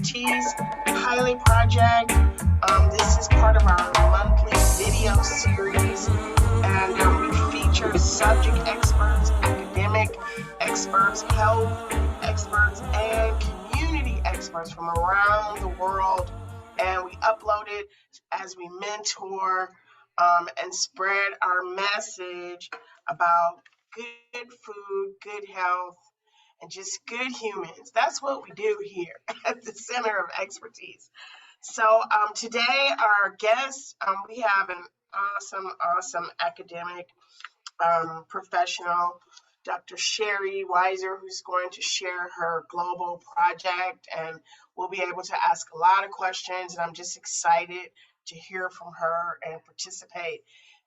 Expertise pilot project. This is part of our monthly video series, and we feature subject experts, academic experts, health experts, and community experts from around the world. And we upload it as we mentor and spread our message about good food, good health, and just good humans. That's what we do here at the Center of Expertise. So today, our guest, we have an awesome academic professional, Dr. Sheri Weiser, who's going to share her global project, and we'll be able to ask a lot of questions. And I'm just excited to hear from her and participate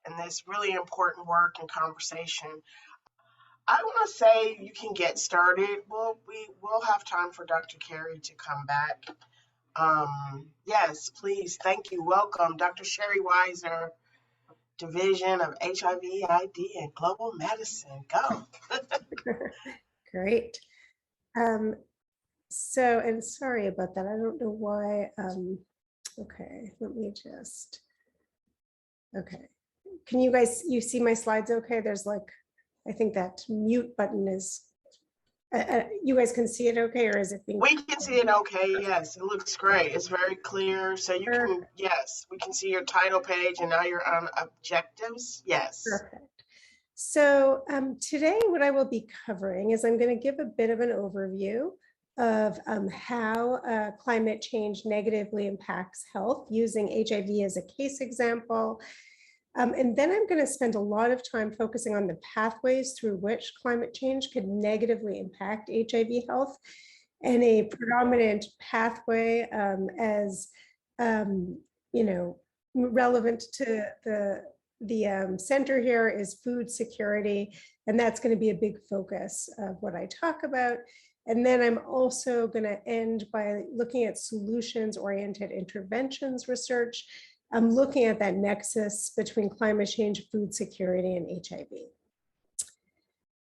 in this really important work and conversation. I want to say you can get started. We will have time for Dr. Carey to come back. Yes, please. Thank you. Welcome, Dr. Sheri Weiser, Division of HIV/ID and Global Medicine. Go. Great. And sorry about that. I don't know why. Okay, let me just. Okay. Can you see my slides okay? There's I think that mute button is, you guys can see it okay, or is it being? We can see it okay, yes. It looks great. It's very clear. So you can, yes, we can see your title page, and now you're on objectives. Yes. Perfect. So today what I will be covering is I'm going to give a bit of an overview of how climate change negatively impacts health using HIV as a case example. And then I'm going to spend a lot of time focusing on the pathways through which climate change could negatively impact HIV health, and a predominant pathway as relevant to the center here is food security, and that's going to be a big focus of what I talk about. And then I'm also going to end by looking at solutions-oriented interventions research. I'm looking at that nexus between climate change, food security, and HIV.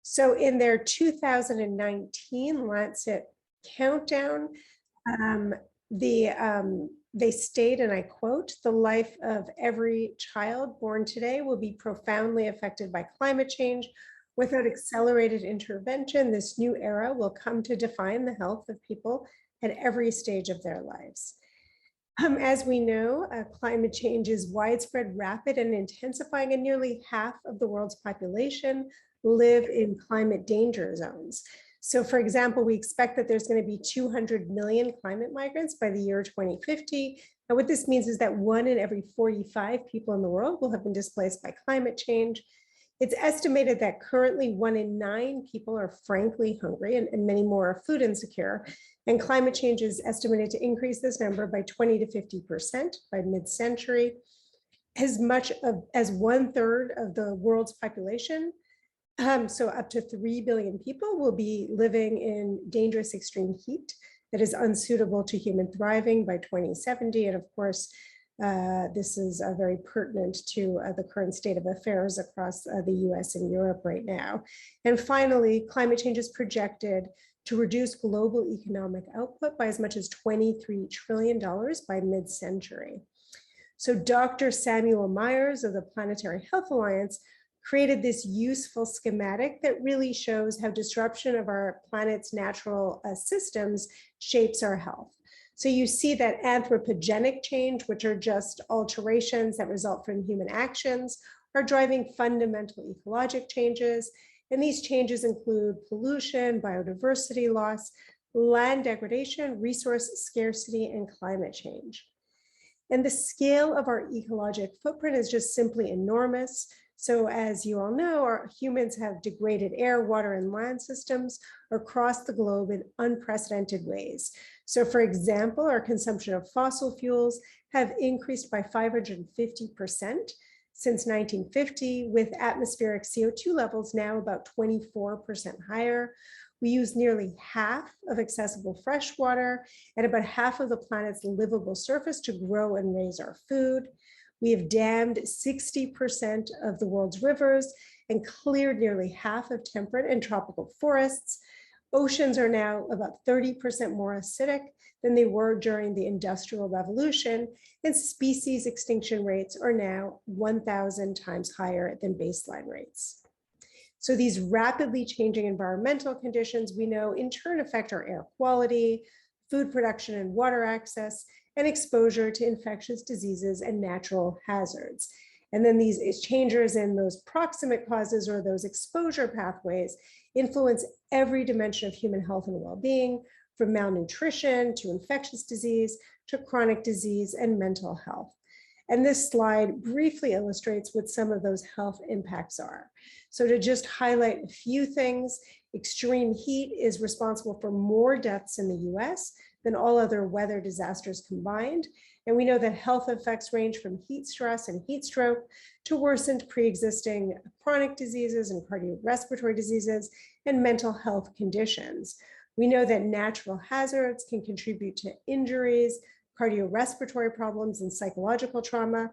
So in their 2019 Lancet countdown, they state, and I quote, "The life of every child born today will be profoundly affected by climate change. Without accelerated intervention, this new era will come to define the health of people at every stage of their lives." As we know, climate change is widespread, rapid, and intensifying, and nearly half of the world's population live in climate danger zones. So for example, we expect that there's going to be 200 million climate migrants by the year 2050. And what this means is that 1 in every 45 people in the world will have been displaced by climate change. It's estimated that currently 1 in 9 people are frankly hungry, and many more are food insecure. And climate change is estimated to increase this number by 20 to 50% by mid-century. As much as 1/3 of the world's population, so up to 3 billion people, will be living in dangerous extreme heat that is unsuitable to human thriving by 2070. And of course, this is very pertinent to the current state of affairs across the US and Europe right now. And finally, climate change is projected to reduce global economic output by as much as $23 trillion by mid-century. So Dr. Samuel Myers of the Planetary Health Alliance created this useful schematic that really shows how disruption of our planet's natural systems shapes our health. So you see that anthropogenic change, which are just alterations that result from human actions, are driving fundamental ecologic changes. And these changes include pollution, biodiversity loss, land degradation, resource scarcity, and climate change. And the scale of our ecologic footprint is just simply enormous. So as you all know, our humans have degraded air, water, and land systems across the globe in unprecedented ways. So for example, our consumption of fossil fuels have increased by 550% since 1950, with atmospheric CO2 levels now about 24% higher. We use nearly half of accessible fresh water and about half of the planet's livable surface to grow and raise our food. We have dammed 60% of the world's rivers and cleared nearly half of temperate and tropical forests. Oceans are now about 30% more acidic than they were during the Industrial Revolution, and species extinction rates are now 1,000 times higher than baseline rates. So these rapidly changing environmental conditions we know in turn affect our air quality, food production and water access, and exposure to infectious diseases and natural hazards. And then these changes in those proximate causes or those exposure pathways influence every dimension of human health and well-being, from malnutrition to infectious disease to chronic disease and mental health. And this slide briefly illustrates what some of those health impacts are. So to just highlight a few things, extreme heat is responsible for more deaths in the US than all other weather disasters combined. And we know that health effects range from heat stress and heat stroke to worsened pre-existing chronic diseases and cardiorespiratory diseases and mental health conditions. We know that natural hazards can contribute to injuries, cardiorespiratory problems, and psychological trauma,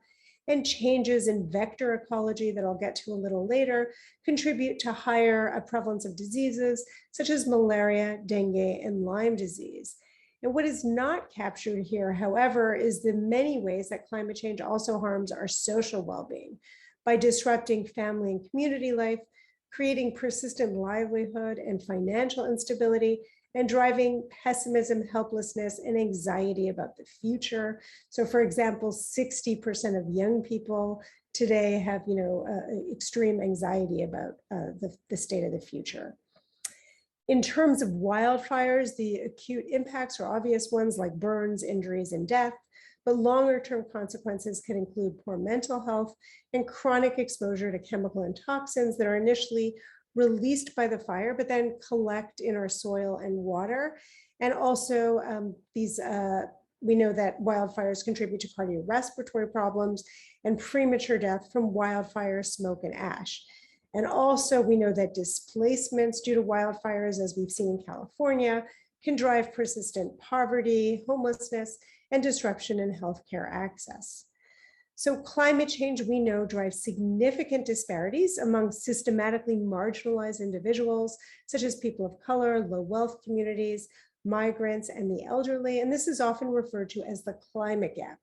and changes in vector ecology that I'll get to a little later contribute to higher prevalence of diseases such as malaria, dengue, and Lyme disease. And what is not captured here, however, is the many ways that climate change also harms our social well-being by disrupting family and community life, creating persistent livelihood and financial instability, and driving pessimism, helplessness, and anxiety about the future. So for example, 60% of young people today have extreme anxiety about the state of the future. In terms of wildfires, the acute impacts are obvious ones like burns, injuries, and death, but longer term consequences can include poor mental health and chronic exposure to chemical and toxins that are initially released by the fire, but then collect in our soil and water. And also we know that wildfires contribute to cardiorespiratory problems and premature death from wildfire smoke and ash. And also we know that displacements due to wildfires, as we've seen in California, can drive persistent poverty, homelessness, and disruption in healthcare access. So climate change, we know, drives significant disparities among systematically marginalized individuals, such as people of color, low wealth communities, migrants, and the elderly. And this is often referred to as the climate gap.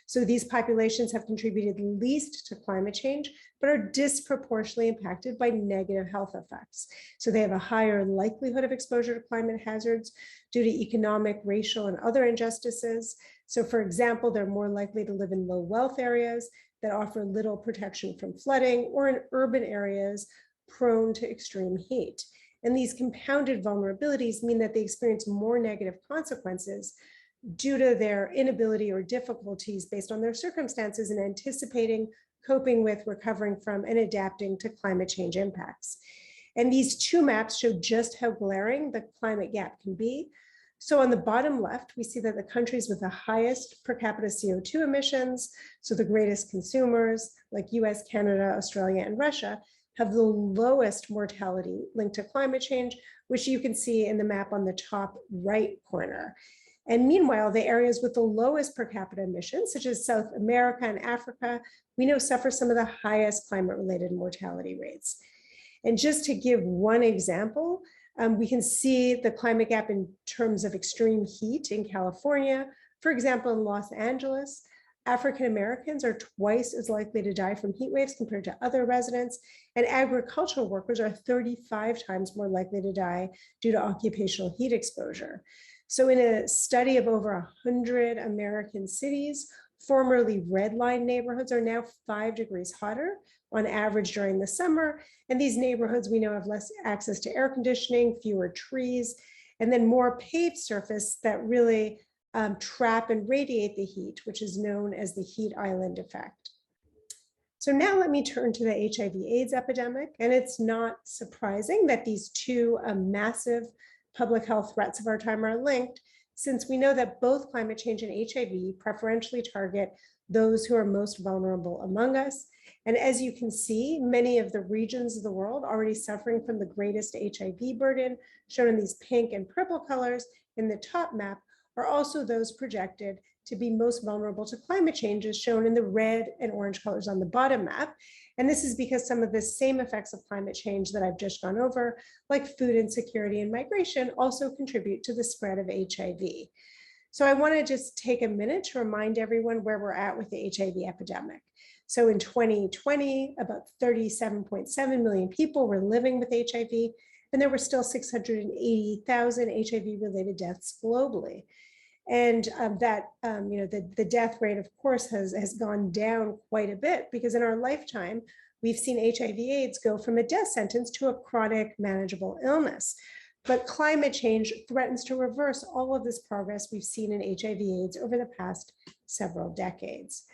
So these populations have contributed least to climate change, but are disproportionately impacted by negative health effects. So they have a higher likelihood of exposure to climate hazards due to economic, racial, and other injustices. So for example, they're more likely to live in low wealth areas that offer little protection from flooding, or in urban areas prone to extreme heat. And these compounded vulnerabilities mean that they experience more negative consequences due to their inability or difficulties based on their circumstances in anticipating, coping with, recovering from, and adapting to climate change impacts. And these two maps show just how glaring the climate gap can be. So on the bottom left, we see that the countries with the highest per capita CO2 emissions, so the greatest consumers like US, Canada, Australia, and Russia, have the lowest mortality linked to climate change, which you can see in the map on the top right corner. And meanwhile, the areas with the lowest per capita emissions, such as South America and Africa, we know suffer some of the highest climate-related mortality rates. And just to give one example, we can see the climate gap in terms of extreme heat in California. For example, in Los Angeles, African Americans are twice as likely to die from heat waves compared to other residents, and agricultural workers are 35 times more likely to die due to occupational heat exposure. So in a study of over 100 American cities, formerly red line neighborhoods are now 5 degrees hotter on average during the summer. And these neighborhoods we know have less access to air conditioning, fewer trees, and then more paved surface that really trap and radiate the heat, which is known as the heat island effect. So now let me turn to the HIV/AIDS epidemic. And it's not surprising that these two massive public health threats of our time are linked, since we know that both climate change and HIV preferentially target those who are most vulnerable among us. And as you can see, many of the regions of the world already suffering from the greatest HIV burden, shown in these pink and purple colors in the top map, are also those projected to be most vulnerable to climate change, as shown in the red and orange colors on the bottom map. And this is because some of the same effects of climate change that I've just gone over, like food insecurity and migration, also contribute to the spread of HIV. So I want to just take a minute to remind everyone where we're at with the HIV epidemic. So in 2020, about 37.7 million people were living with HIV, and there were still 680,000 HIV-related deaths globally. And the death rate, of course, has gone down quite a bit, because in our lifetime, we've seen HIV/AIDS go from a death sentence to a chronic manageable illness. But climate change threatens to reverse all of this progress we've seen in HIV/AIDS over the past several decades.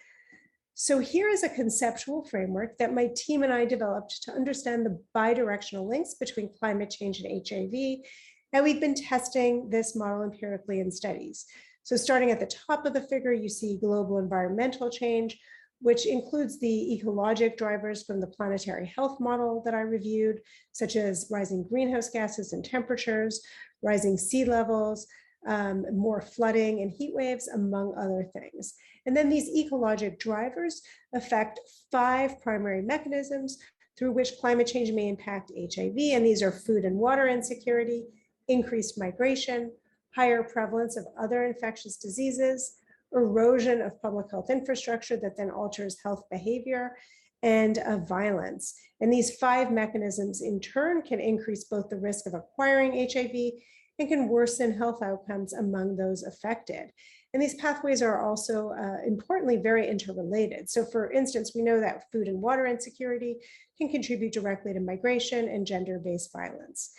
So here is a conceptual framework that my team and I developed to understand the bidirectional links between climate change and HIV. And we've been testing this model empirically in studies. So starting at the top of the figure, you see global environmental change, which includes the ecologic drivers from the planetary health model that I reviewed, such as rising greenhouse gases and temperatures, rising sea levels, more flooding and heat waves, among other things. And then these ecologic drivers affect 5 primary mechanisms through which climate change may impact HIV. And these are food and water insecurity, increased migration, higher prevalence of other infectious diseases, erosion of public health infrastructure that then alters health behavior, and violence. And these 5 mechanisms in turn can increase both the risk of acquiring HIV and can worsen health outcomes among those affected. And these pathways are also importantly very interrelated. So for instance, we know that food and water insecurity can contribute directly to migration and gender-based violence.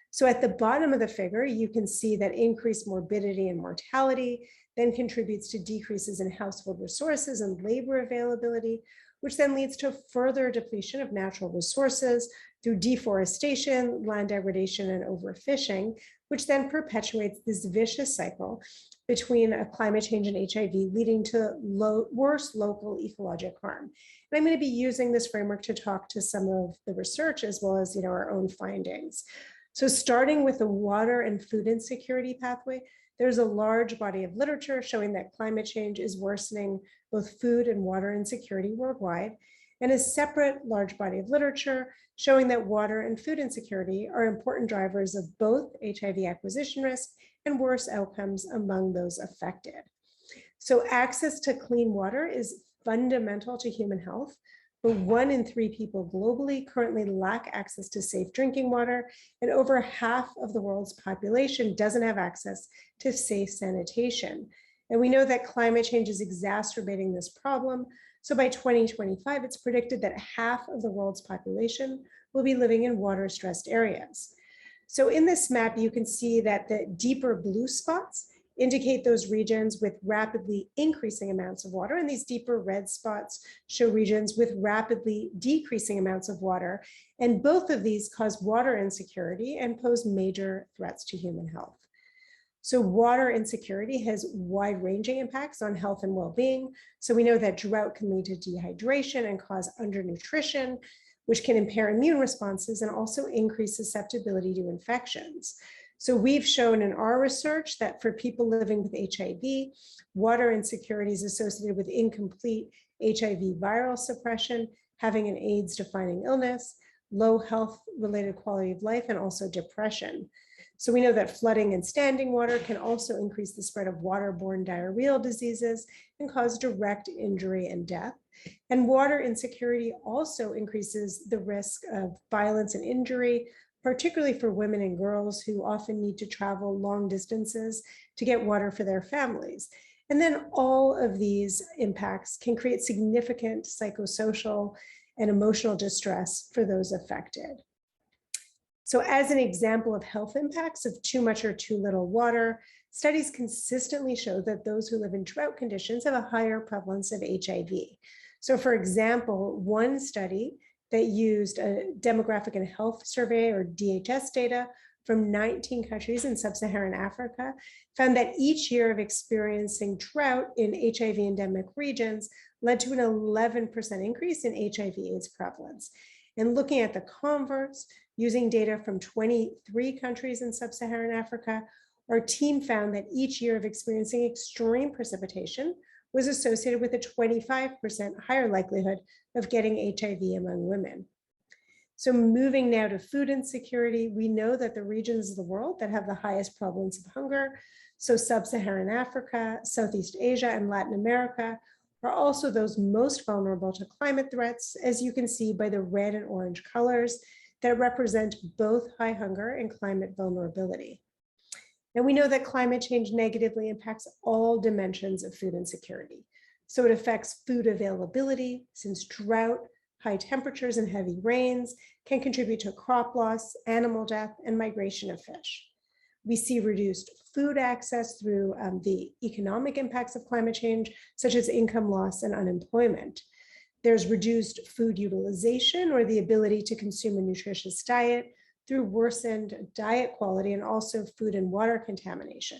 So at the bottom of the figure, you can see that increased morbidity and mortality then contributes to decreases in household resources and labor availability, which then leads to further depletion of natural resources through deforestation, land degradation, and overfishing, which then perpetuates this vicious cycle between climate change and HIV, leading to worse local ecologic harm. And I'm going to be using this framework to talk to some of the research as well as our own findings. So starting with the water and food insecurity pathway, there's a large body of literature showing that climate change is worsening both food and water insecurity worldwide, and a separate large body of literature showing that water and food insecurity are important drivers of both HIV acquisition risk and worse outcomes among those affected. So access to clean water is fundamental to human health, but 1 in 3 people globally currently lack access to safe drinking water, and over half of the world's population doesn't have access to safe sanitation. And we know that climate change is exacerbating this problem. So by 2025, it's predicted that half of the world's population will be living in water-stressed areas. So in this map, you can see that the deeper blue spots indicate those regions with rapidly increasing amounts of water, and these deeper red spots show regions with rapidly decreasing amounts of water. And both of these cause water insecurity and pose major threats to human health. So water insecurity has wide-ranging impacts on health and well-being. So we know that drought can lead to dehydration and cause undernutrition, which can impair immune responses and also increase susceptibility to infections. So we've shown in our research that for people living with HIV, water insecurity is associated with incomplete HIV viral suppression, having an AIDS-defining illness, low health-related quality of life, and also depression. So we know that flooding and standing water can also increase the spread of waterborne diarrheal diseases and cause direct injury and death. And water insecurity also increases the risk of violence and injury, particularly for women and girls who often need to travel long distances to get water for their families. And then all of these impacts can create significant psychosocial and emotional distress for those affected. So as an example of health impacts of too much or too little water, studies consistently show that those who live in drought conditions have a higher prevalence of HIV. So for example, one study that used a demographic and health survey, or DHS data, from 19 countries in sub-Saharan Africa, found that each year of experiencing drought in HIV endemic regions led to an 11% increase in HIV/AIDS prevalence. And looking at the converse, using data from 23 countries in sub-Saharan Africa, Our team found that each year of experiencing extreme precipitation was associated with a 25% higher likelihood of getting HIV among women. So moving now to food insecurity, we know that the regions of the world that have the highest prevalence of hunger, so sub-Saharan Africa, Southeast Asia, and Latin America, are also those most vulnerable to climate threats, as you can see by the red and orange colors that represent both high hunger and climate vulnerability. And we know that climate change negatively impacts all dimensions of food insecurity. So it affects food availability, since drought, high temperatures, and heavy rains can contribute to crop loss, animal death, and migration of fish. We see reduced food access through the economic impacts of climate change, such as income loss and unemployment. There's reduced food utilization, or the ability to consume a nutritious diet, through worsened diet quality and also food and water contamination.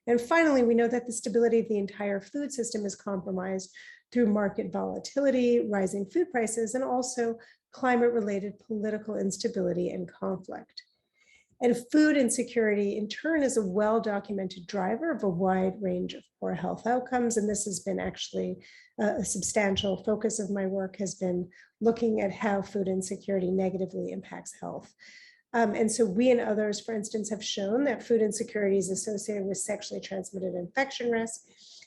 And finally, we know that the stability of the entire food system is compromised through market volatility, rising food prices, and also climate-related political instability and conflict. And food insecurity, in turn, is a well-documented driver of a wide range of poor health outcomes. And this has been actually a substantial focus of my work, has been looking at how food insecurity negatively impacts health. And so we and others, for instance, have shown that food insecurity is associated with sexually transmitted infection risk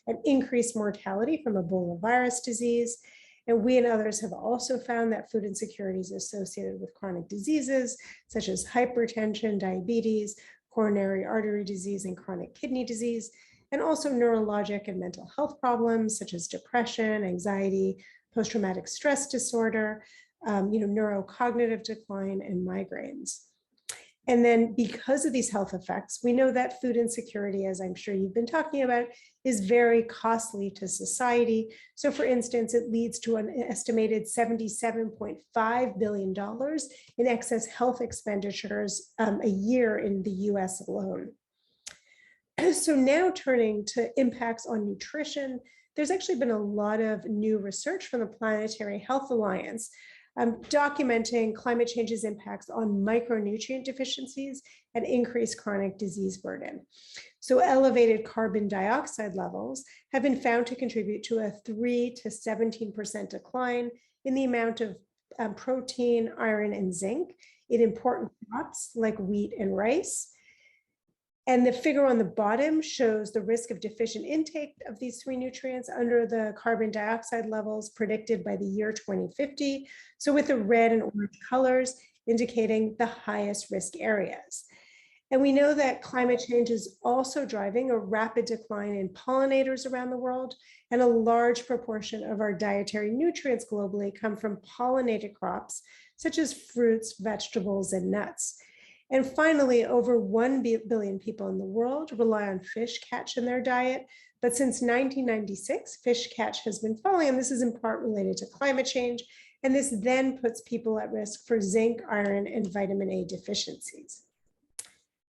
and increased mortality from Ebola virus disease. And we and others have also found that food insecurity is associated with chronic diseases such as hypertension, diabetes, coronary artery disease, and chronic kidney disease, and also neurologic and mental health problems such as depression, anxiety, post-traumatic stress disorder, neurocognitive decline, and migraines. And then because of these health effects, we know that food insecurity, as I'm sure you've been talking about, is very costly to society. So for instance, it leads to an estimated $77.5 billion in excess health expenditures a year in the US alone. So now turning to impacts on nutrition, there's actually been a lot of new research from the Planetary Health Alliance documenting climate change's impacts on micronutrient deficiencies and increased chronic disease burden. So elevated carbon dioxide levels have been found to contribute to a 3 to 17% decline in the amount of protein, iron, and zinc in important crops like wheat and rice. And the figure on the bottom shows the risk of deficient intake of these three nutrients under the carbon dioxide levels predicted by the year 2050. So with the red and orange colors indicating the highest risk areas. And we know that climate change is also driving a rapid decline in pollinators around the world, and a large proportion of our dietary nutrients globally come from pollinated crops, such as fruits, vegetables, and nuts. And finally, over 1 billion people in the world rely on fish catch in their diet. But since 1996, fish catch has been falling, and this is in part related to climate change. And this then puts people at risk for zinc, iron, and vitamin A deficiencies.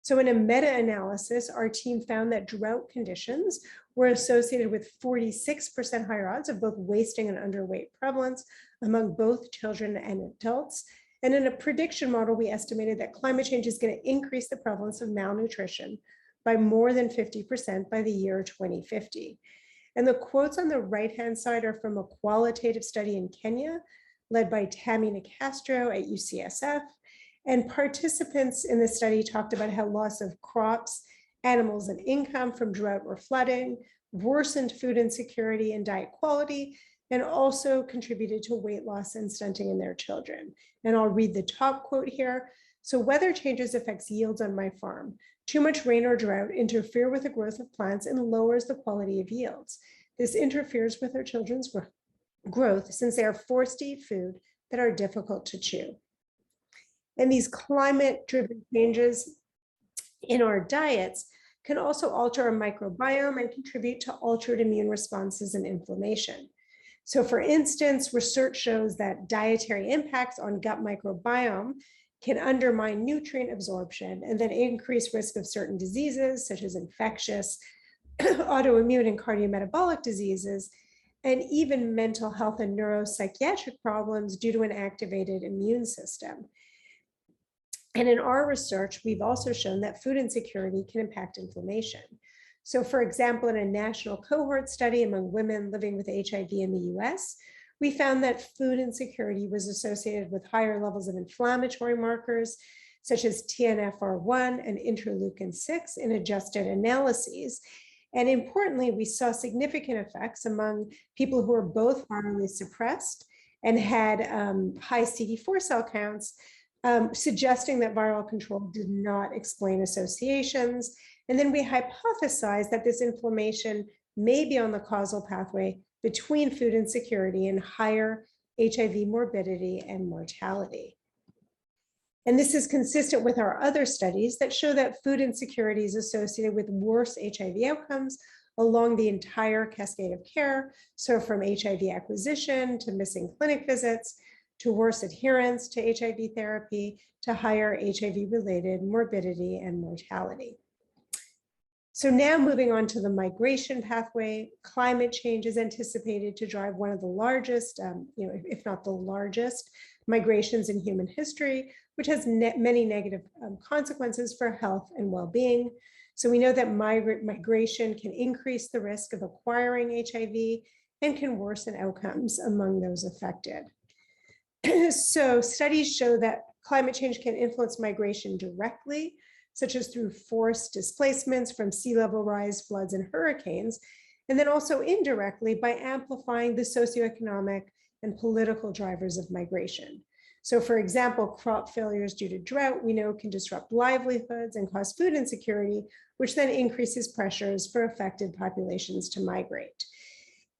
So in a meta-analysis, our team found that drought conditions were associated with 46% higher odds of both wasting and underweight prevalence among both children and adults. And in a prediction model, we estimated that climate change is going to increase the prevalence of malnutrition by more than 50% by the year 2050. And the quotes on the right-hand side are from a qualitative study in Kenya, led by Tammy Nicastro at UCSF. And participants in the study talked about how loss of crops, animals, and income from drought or flooding worsened food insecurity and diet quality, and also contributed to weight loss and stunting in their children. And I'll read the top quote here. So weather changes affects yields on my farm. Too much rain or drought interfere with the growth of plants and lowers the quality of yields. This interferes with our children's growth since they are forced to eat food that are difficult to chew. And these climate-driven changes in our diets can also alter our microbiome and contribute to altered immune responses and inflammation. So for instance, research shows that dietary impacts on gut microbiome can undermine nutrient absorption and then increase risk of certain diseases such as infectious, autoimmune, and cardiometabolic diseases, and even mental health and neuropsychiatric problems due to an activated immune system. And in our research, we've also shown that food insecurity can impact inflammation. So for example, in a national cohort study among women living with HIV in the US, we found that food insecurity was associated with higher levels of inflammatory markers, such as TNFR1 and interleukin-6 in adjusted analyses. And importantly, we saw significant effects among people who were both virally suppressed and had high CD4 cell counts, suggesting that viral control did not explain associations. And then we hypothesized that this inflammation may be on the causal pathway between food insecurity and higher HIV morbidity and mortality. And this is consistent with our other studies that show that food insecurity is associated with worse HIV outcomes along the entire cascade of care. So from HIV acquisition to missing clinic visits, to worse adherence to HIV therapy, to higher HIV-related morbidity and mortality. So now moving on to the migration pathway, climate change is anticipated to drive one of the largest, if not the largest, migrations in human history, which has many negative consequences for health and well-being. So we know that migration can increase the risk of acquiring HIV and can worsen outcomes among those affected. So studies show that climate change can influence migration directly, such as through forced displacements from sea level rise, floods, and hurricanes, and then also indirectly by amplifying the socioeconomic and political drivers of migration. So for example, crop failures due to drought, we know can disrupt livelihoods and cause food insecurity, which then increases pressures for affected populations to migrate.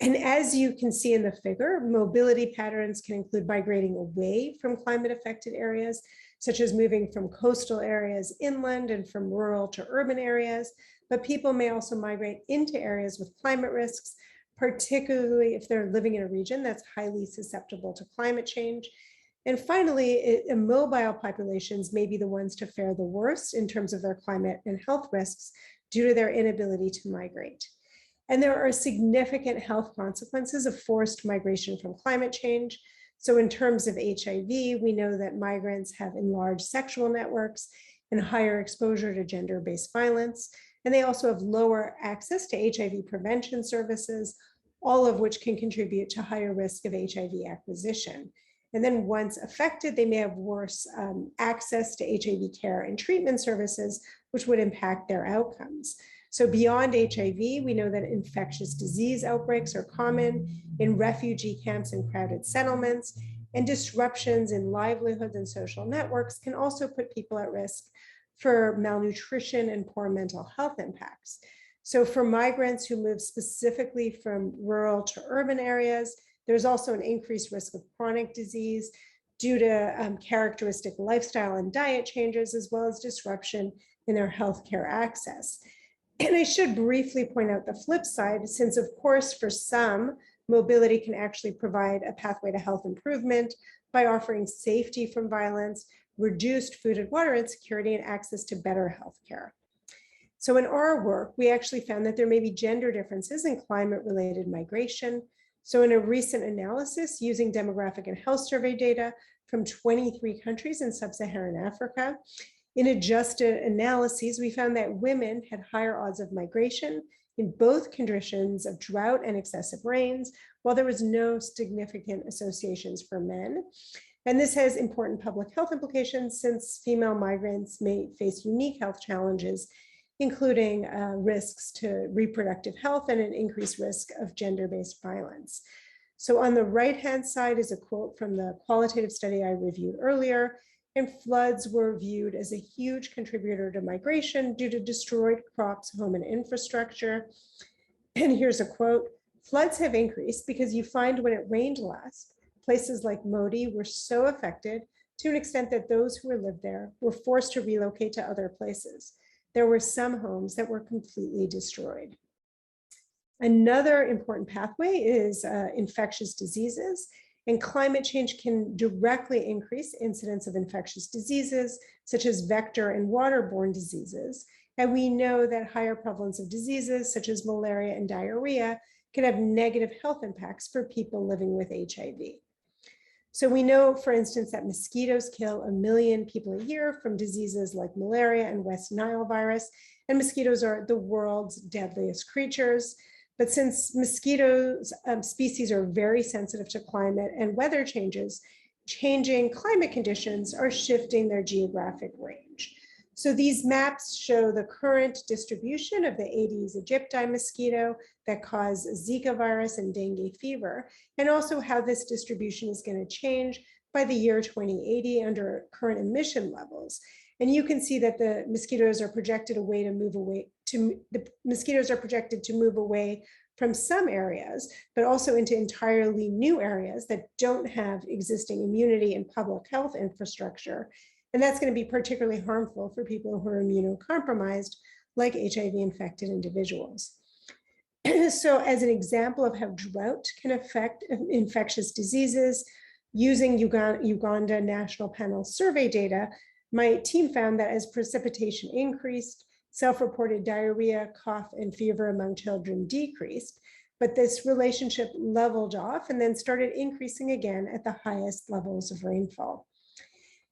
And as you can see in the figure, mobility patterns can include migrating away from climate affected areas, such as moving from coastal areas inland and from rural to urban areas. But people may also migrate into areas with climate risks, particularly if they're living in a region that's highly susceptible to climate change. And finally, immobile populations may be the ones to fare the worst in terms of their climate and health risks due to their inability to migrate. And there are significant health consequences of forced migration from climate change. So in terms of HIV, we know that migrants have enlarged sexual networks and higher exposure to gender-based violence. And they also have lower access to HIV prevention services, all of which can contribute to higher risk of HIV acquisition. And then once affected, they may have worse access to HIV care and treatment services, which would impact their outcomes. So beyond HIV, we know that infectious disease outbreaks are common in refugee camps and crowded settlements, and disruptions in livelihoods and social networks can also put people at risk for malnutrition and poor mental health impacts. So for migrants who move specifically from rural to urban areas, there's also an increased risk of chronic disease due to characteristic lifestyle and diet changes, as well as disruption in their healthcare access. And I should briefly point out the flip side, since of course for some, mobility can actually provide a pathway to health improvement by offering safety from violence, reduced food and water insecurity, and access to better healthcare. So in our work, we actually found that there may be gender differences in climate-related migration. So in a recent analysis using demographic and health survey data from 23 countries in sub-Saharan Africa, in adjusted analyses, we found that women had higher odds of migration in both conditions of drought and excessive rains, while there was no significant associations for men. And this has important public health implications since female migrants may face unique health challenges, including risks to reproductive health and an increased risk of gender-based violence. So on the right-hand side is a quote from the qualitative study I reviewed earlier. And floods were viewed as a huge contributor to migration due to destroyed crops, home, and infrastructure. And here's a quote: "Floods have increased because you find when it rained last, places like Modi were so affected to an extent that those who lived there were forced to relocate to other places. There were some homes that were completely destroyed." Another important pathway is infectious diseases. And climate change can directly increase incidence of infectious diseases, such as vector and waterborne diseases. And we know that higher prevalence of diseases, such as malaria and diarrhea, can have negative health impacts for people living with HIV. So we know, for instance, that mosquitoes kill 1 million people a year from diseases like malaria and West Nile virus, and mosquitoes are the world's deadliest creatures. But since mosquitoes species are very sensitive to climate and weather changes, changing climate conditions are shifting their geographic range. So these maps show the current distribution of the Aedes aegypti mosquito that cause Zika virus and dengue fever, and also how this distribution is going to change by the year 2080 under current emission levels. And you can see that the mosquitoes are projected to move away from some areas, but also into entirely new areas that don't have existing immunity and public health infrastructure. And that's going to be particularly harmful for people who are immunocompromised, like HIV-infected individuals. So as an example of how drought can affect infectious diseases, using Uganda National Panel survey data, my team found that as precipitation increased, self-reported diarrhea, cough, and fever among children decreased, but this relationship leveled off and then started increasing again at the highest levels of rainfall.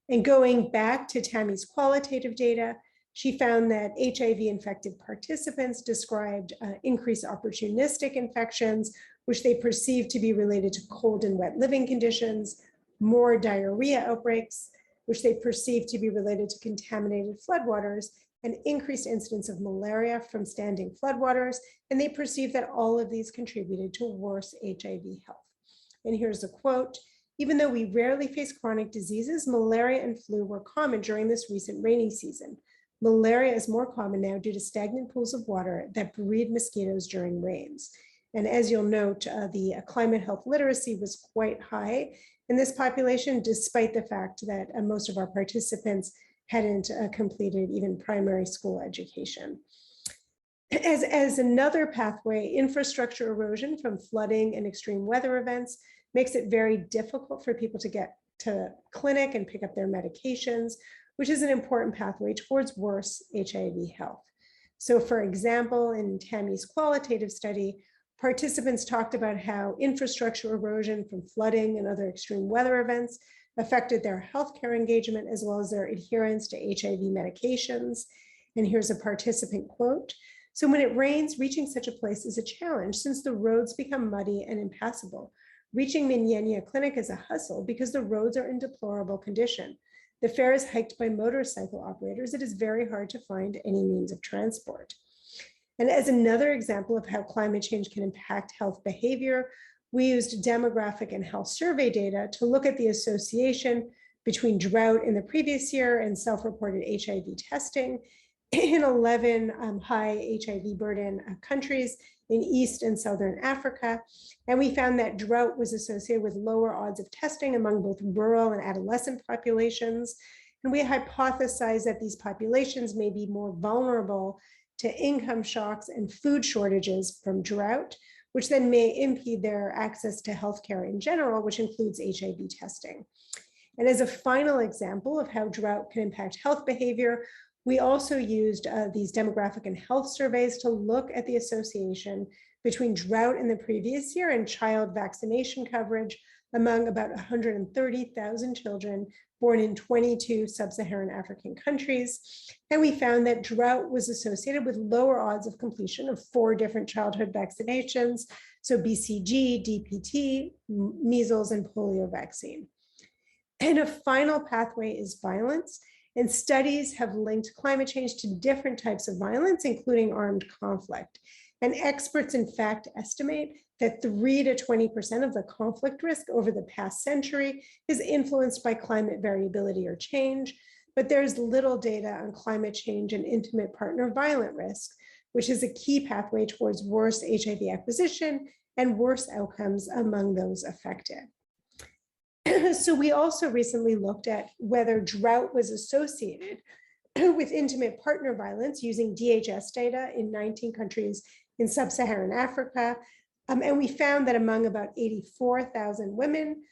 And going back to Tammy's qualitative data, she found that HIV-infected participants described increased opportunistic infections, which they perceived to be related to cold and wet living conditions, more diarrhea outbreaks, which they perceived to be related to contaminated floodwaters, and increased incidence of malaria from standing floodwaters, and they perceived that all of these contributed to worse HIV health. And here's a quote: "Even though we rarely face chronic diseases, malaria and flu were common during this recent rainy season. Malaria is more common now due to stagnant pools of water that breed mosquitoes during rains." And as you'll note, the climate health literacy was quite high in this population, despite the fact that most of our participants hadn't completed even primary school education. As another pathway, infrastructure erosion from flooding and extreme weather events makes it very difficult for people to get to clinic and pick up their medications, which is an important pathway towards worse HIV health. So for example, in Tammy's qualitative study, participants talked about how infrastructure erosion from flooding and other extreme weather events affected their healthcare engagement as well as their adherence to HIV medications. And here's a participant quote: "So when it rains, reaching such a place is a challenge since the roads become muddy and impassable. Reaching Minyenya Clinic is a hustle because the roads are in deplorable condition. The fare is hiked by motorcycle operators. It is very hard to find any means of transport." And as another example of how climate change can impact health behavior, we used demographic and health survey data to look at the association between drought in the previous year and self-reported HIV testing in 11 high HIV burden countries in East and Southern Africa. And we found that drought was associated with lower odds of testing among both rural and adolescent populations. And we hypothesized that these populations may be more vulnerable to income shocks and food shortages from drought, which then may impede their access to healthcare in general, which includes HIV testing. And as a final example of how drought can impact health behavior, we also used these demographic and health surveys to look at the association between drought in the previous year and child vaccination coverage among about 130,000 children born in 22 sub-Saharan African countries. And we found that drought was associated with lower odds of completion of 4 different childhood vaccinations, so BCG, DPT, measles, and polio vaccine. And a final pathway is violence. And studies have linked climate change to different types of violence, including armed conflict. And experts, in fact, estimate that 3 to 20% of the conflict risk over the past century is influenced by climate variability or change, but there's little data on climate change and intimate partner violent risk, which is a key pathway towards worse HIV acquisition and worse outcomes among those affected. So we also recently looked at whether drought was associated with intimate partner violence using DHS data in 19 countries in sub-Saharan Africa. And we found that among about 84,000 women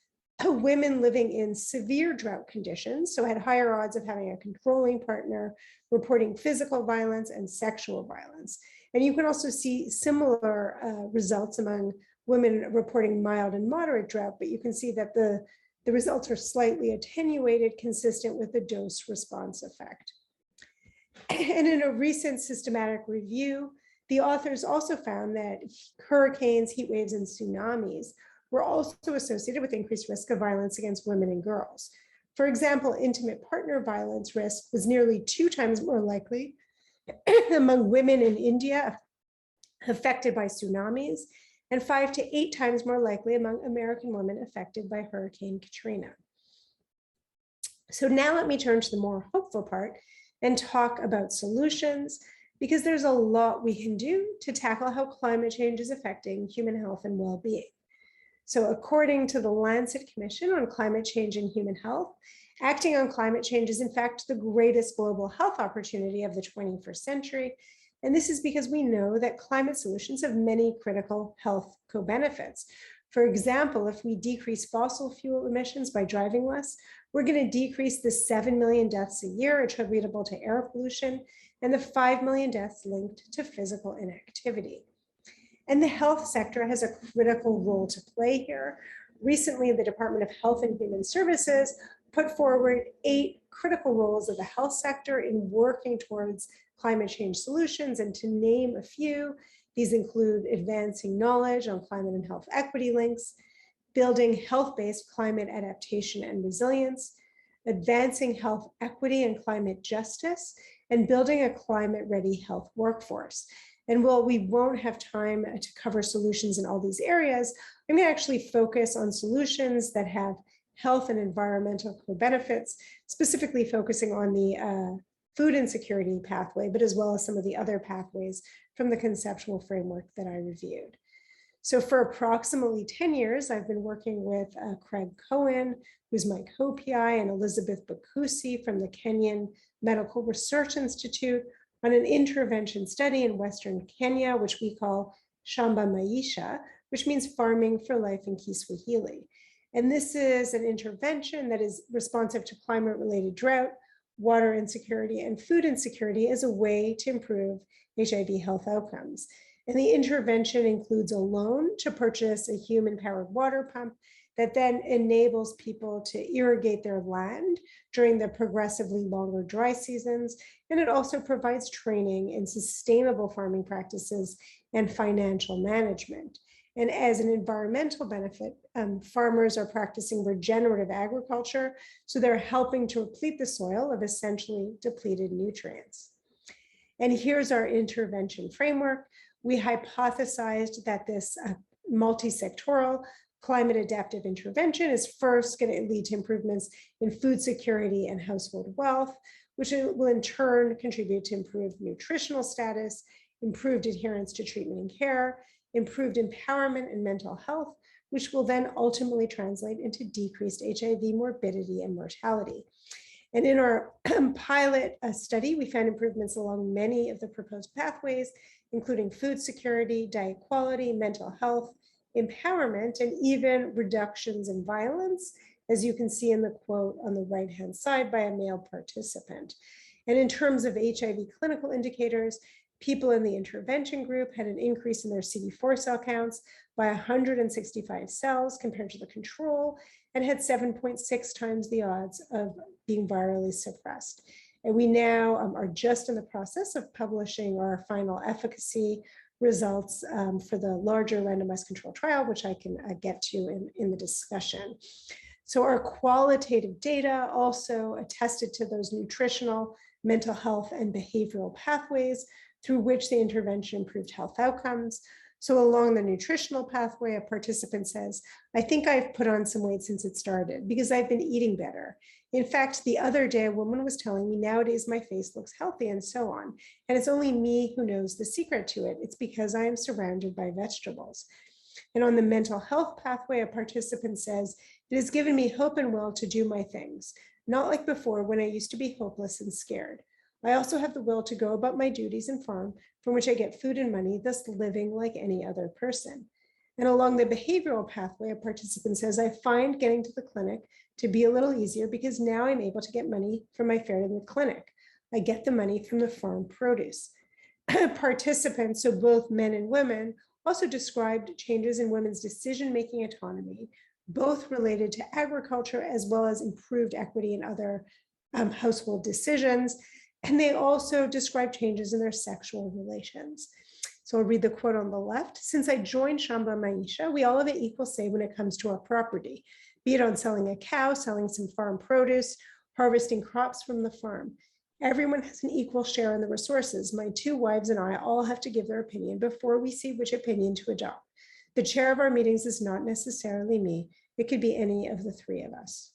living in severe drought conditions, so had higher odds of having a controlling partner, reporting physical violence and sexual violence. And you can also see similar results among women reporting mild and moderate drought, but you can see that the The results are slightly attenuated, consistent with the dose response effect. And in a recent systematic review, the authors also found that hurricanes, heat waves, and tsunamis were also associated with increased risk of violence against women and girls. For example, intimate partner violence risk was nearly 2 times more likely among women in India affected by tsunamis, and 5 to 8 times more likely among American women affected by Hurricane Katrina. So now let me turn to the more hopeful part and talk about solutions, because there's a lot we can do to tackle how climate change is affecting human health and well-being. So according to the Lancet Commission on Climate Change and Human Health, acting on climate change is in fact the greatest global health opportunity of the 21st century. And this is because we know that climate solutions have many critical health co-benefits. For example, if we decrease fossil fuel emissions by driving less, we're going to decrease the 7 million deaths a year attributable to air pollution and the 5 million deaths linked to physical inactivity. And the health sector has a critical role to play here. Recently, the Department of Health and Human Services put forward 8 critical roles of the health sector in working towards climate change solutions. And to name a few, these include advancing knowledge on climate and health equity links, building health-based climate adaptation and resilience, advancing health equity and climate justice, and building a climate-ready health workforce. And while we won't have time to cover solutions in all these areas, I'm going to actually focus on solutions that have health and environmental co-benefits, specifically focusing on the food insecurity pathway, but as well as some of the other pathways from the conceptual framework that I reviewed. So for approximately 10 years, I've been working with Craig Cohen, who's my co-PI, and Elizabeth Bakusi from the Kenyan Medical Research Institute on an intervention study in Western Kenya, which we call Shamba Maisha, which means farming for life in Kiswahili. And this is an intervention that is responsive to climate-related drought, water insecurity, and food insecurity as a way to improve HIV health outcomes. And the intervention includes a loan to purchase a human-powered water pump that then enables people to irrigate their land during the progressively longer dry seasons. And it also provides training in sustainable farming practices and financial management. And as an environmental benefit, farmers are practicing regenerative agriculture, so they're helping to replete the soil of essentially depleted nutrients. And here's our intervention framework. We hypothesized that this multi-sectoral climate adaptive intervention is first going to lead to improvements in food security and household wealth, which will in turn contribute to improved nutritional status, improved adherence to treatment and care, improved empowerment and mental health, which will then ultimately translate into decreased HIV morbidity and mortality. And in our pilot study, we found improvements along many of the proposed pathways, including food security, diet quality, mental health, empowerment, and even reductions in violence, as you can see in the quote on the right-hand side by a male participant. And in terms of HIV clinical indicators, people in the intervention group had an increase in their CD4 cell counts by 165 cells compared to the control, and had 7.6 times the odds of being virally suppressed. And we now are just in the process of publishing our final efficacy results for the larger randomized controlled trial, which I can get to in the discussion. So our qualitative data also attested to those nutritional, mental health, and behavioral pathways through which the intervention improved health outcomes. So along the nutritional pathway, a participant says, I think I've put on some weight since it started because I've been eating better. In fact, the other day, a woman was telling me nowadays my face looks healthy and so on. And it's only me who knows the secret to it. It's because I am surrounded by vegetables. And on the mental health pathway, a participant says, it has given me hope and will to do my things, not like before when I used to be hopeless and scared. I also have the will to go about my duties and farm from which I get food and money, thus living like any other person. And along the behavioral pathway, a participant says, I find getting to the clinic to be a little easier because now I'm able to get money from my fare to the clinic. I get the money from the farm produce. Participants, so both men and women, also described changes in women's decision-making autonomy, both related to agriculture as well as improved equity in other household decisions. And they also describe changes in their sexual relations. So I'll read the quote on the left. Since I joined Shamba Maisha, we all have an equal say when it comes to our property, be it on selling a cow, selling some farm produce, harvesting crops from the farm. Everyone has an equal share in the resources. My 2 wives and I all have to give their opinion before we see which opinion to adopt. The chair of our meetings is not necessarily me. It could be any of the 3 of us.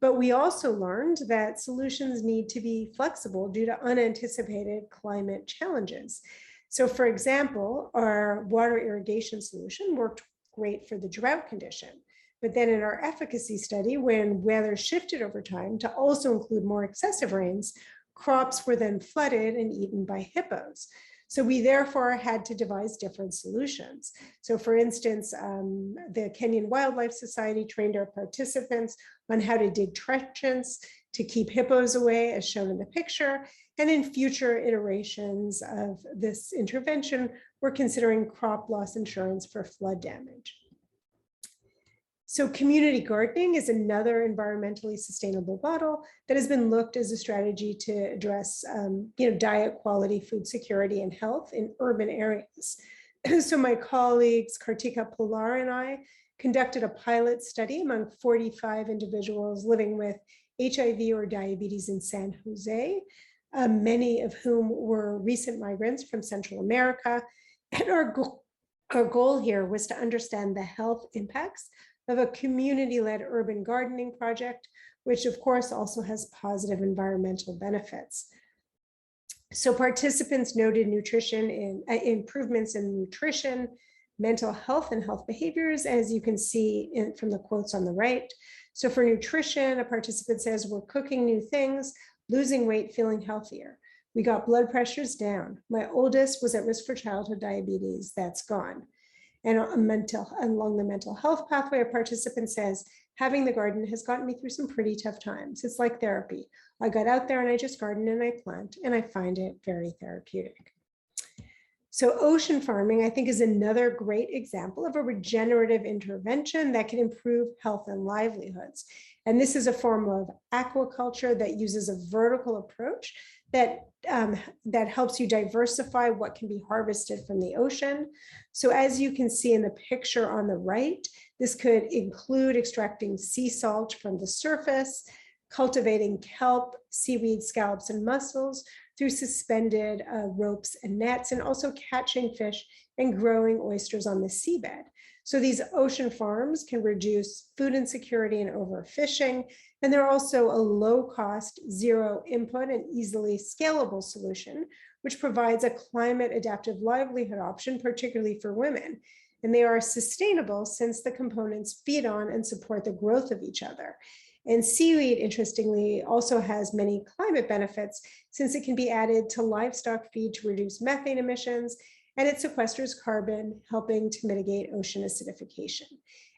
But we also learned that solutions need to be flexible due to unanticipated climate challenges. So for example, our water irrigation solution worked great for the drought condition. But then in our efficacy study, when weather shifted over time to also include more excessive rains, crops were then flooded and eaten by hippos. So we therefore had to devise different solutions. So for instance, the Kenyan Wildlife Society trained our participants on how to dig trenches to keep hippos away, as shown in the picture. And in future iterations of this intervention, we're considering crop loss insurance for flood damage. So community gardening is another environmentally sustainable model that has been looked as a strategy to address diet quality, food security, and health in urban areas. So my colleagues Kartika Pilar and I conducted a pilot study among 45 individuals living with HIV or diabetes in San Jose, many of whom were recent migrants from Central America. And our goal here was to understand the health impacts of a community-led urban gardening project, which of course also has positive environmental benefits. So participants noted improvements in nutrition, mental health, and health behaviors, as you can see from the quotes on the right. So for nutrition, a participant says, we're cooking new things, losing weight, feeling healthier. We got blood pressures down. My oldest was at risk for childhood diabetes. That's gone. And along the mental health pathway, a participant says, having the garden has gotten me through some pretty tough times. It's like therapy. I got out there and I just garden and I plant, and I find it very therapeutic. So ocean farming, I think, is another great example of a regenerative intervention that can improve health and livelihoods. And this is a form of aquaculture that uses a vertical approach that helps you diversify what can be harvested from the ocean. So as you can see in the picture on the right, this could include extracting sea salt from the surface, cultivating kelp, seaweed, scallops, and mussels through suspended ropes and nets, and also catching fish and growing oysters on the seabed. So these ocean farms can reduce food insecurity and overfishing, and they're also a low-cost, zero input, and easily scalable solution, which provides a climate-adaptive livelihood option, particularly for women. And they are sustainable since the components feed on and support the growth of each other. And seaweed, interestingly, also has many climate benefits since it can be added to livestock feed to reduce methane emissions, and it sequesters carbon, helping to mitigate ocean acidification.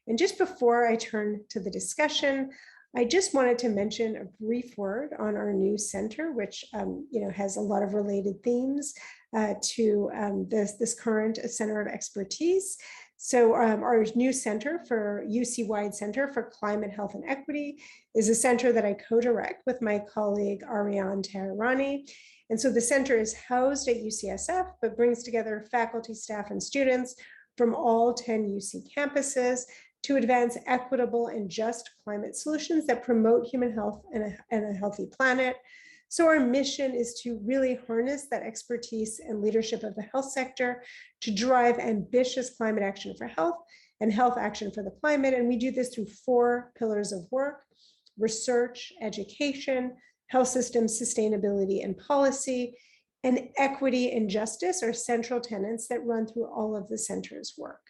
And just before I turn to the discussion, I just wanted to mention a brief word on our new center, which has a lot of related themes to this current Center of Expertise. So our new center for UCGHI Center for Climate, Health, and Equity is a center that I co-direct with my colleague Ariane Teherani. And so the center is housed at UCSF, but brings together faculty, staff, and students from all 10 UC campuses to advance equitable and just climate solutions that promote human health and a healthy planet. So our mission is to really harness that expertise and leadership of the health sector to drive ambitious climate action for health and health action for the climate. And we do this through 4 pillars of work: research, education, health systems, sustainability, and policy. And equity and justice are central tenets that run through all of the center's work.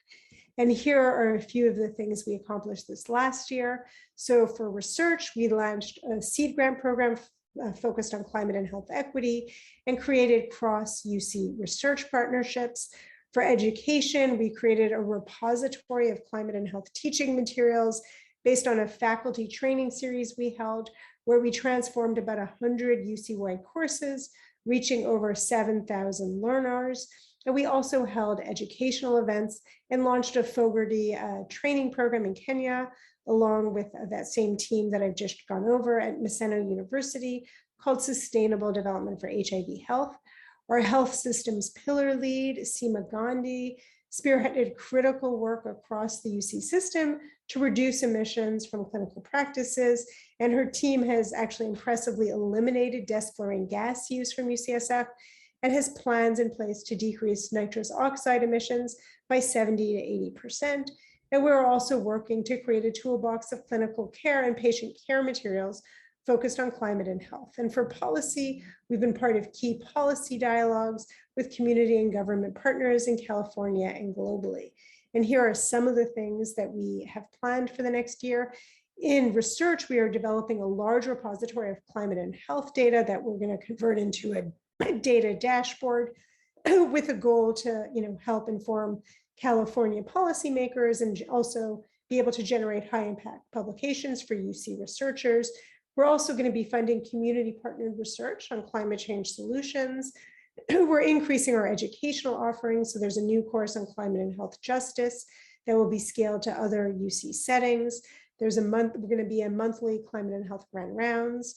And here are a few of the things we accomplished this last year. So for research, we launched a seed grant program focused on climate and health equity and created cross-UC research partnerships. For education, we created a repository of climate and health teaching materials based on a faculty training series we held, where we transformed about 100 UC-wide courses, reaching over 7,000 learners. And we also held educational events and launched a Fogarty training program in Kenya, along with that same team that I've just gone over at Maseno University, called Sustainable Development for HIV Health. Our health systems pillar lead, Seema Gandhi, spearheaded critical work across the UC system to reduce emissions from clinical practices. And her team has actually impressively eliminated desflurane gas use from UCSF and has plans in place to decrease nitrous oxide emissions by 70 to 80%. And we're also working to create a toolbox of clinical care and patient care materials focused on climate and health. And for policy, we've been part of key policy dialogues with community and government partners in California and globally. And here are some of the things that we have planned for the next year. In research, we are developing a large repository of climate and health data that we're going to convert into a data dashboard with a goal to help inform California policymakers and also be able to generate high impact publications for UC researchers. We're also going to be funding community partnered research on climate change solutions. We're increasing our educational offerings. So there's a new course on climate and health justice that will be scaled to other UC settings. We're going to be a monthly climate and health grand rounds,